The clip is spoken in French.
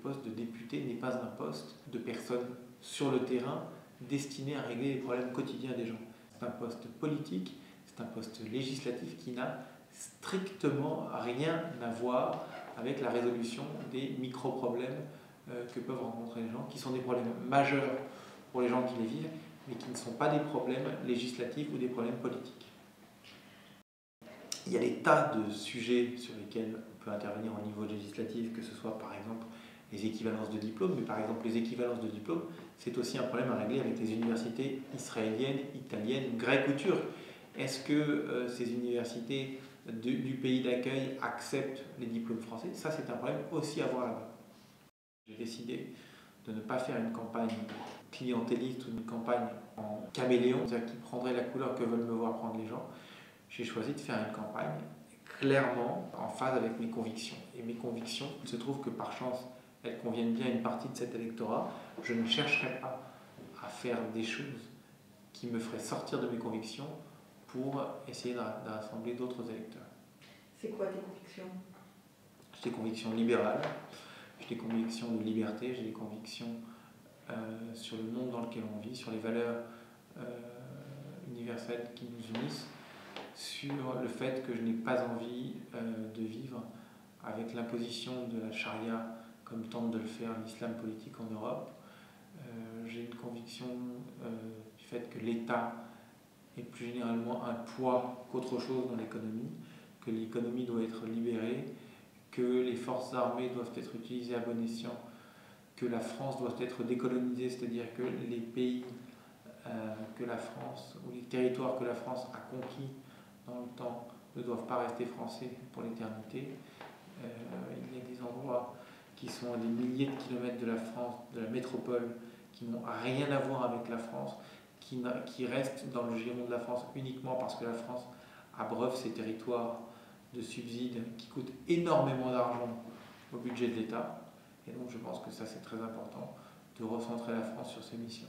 poste de député n'est pas un poste de personne sur le terrain destiné à régler les problèmes quotidiens des gens. C'est un poste politique, c'est un poste législatif qui n'a strictement rien à voir avec la résolution des micro-problèmes que peuvent rencontrer les gens, qui sont des problèmes majeurs pour les gens qui les vivent, mais qui ne sont pas des problèmes législatifs ou des problèmes politiques. Il y a des tas de sujets sur lesquels on peut intervenir au niveau législatif, que ce soit par exemple les équivalences de diplômes, mais par exemple les équivalences de diplômes, c'est aussi un problème à régler avec les universités israéliennes, italiennes, grecques ou turques. Est-ce que ces universités du pays d'accueil acceptent les diplômes français? Ça, c'est un problème aussi à voir là-bas. J'ai décidé de ne pas faire une campagne clientéliste ou une campagne en caméléon, c'est-à-dire qui prendrait la couleur que veulent me voir prendre les gens. J'ai choisi de faire une campagne clairement en phase avec mes convictions. Et mes convictions, il se trouve que par chance, elles conviennent bien à une partie de cet électorat. Je ne chercherai pas à faire des choses qui me feraient sortir de mes convictions pour essayer de rassembler d'autres électeurs. C'est quoi tes convictions? J'ai des convictions libérales, j'ai des convictions de liberté, j'ai des convictions sur le monde dans lequel on vit, sur les valeurs universelles qui nous unissent, sur le fait que je n'ai pas envie de vivre avec l'imposition de la charia comme tente de le faire l'islam politique en Europe. J'ai une conviction du fait que l'État est plus généralement un poids qu'autre chose dans l'économie, que l'économie doit être libérée, que les forces armées doivent être utilisées à bon escient, que la France doit être décolonisée, c'est-à-dire que les pays que la France, ou les territoires que la France a conquis dans le temps, ne doivent pas rester français pour l'éternité. Il y a des endroits qui sont à des milliers de kilomètres de la France, de la métropole, qui n'ont rien à voir avec la France, qui restent dans le giron de la France uniquement parce que la France abreuve ses territoires de subsides qui coûtent énormément d'argent au budget de l'État. Et donc je pense que ça c'est très important de recentrer la France sur ses missions.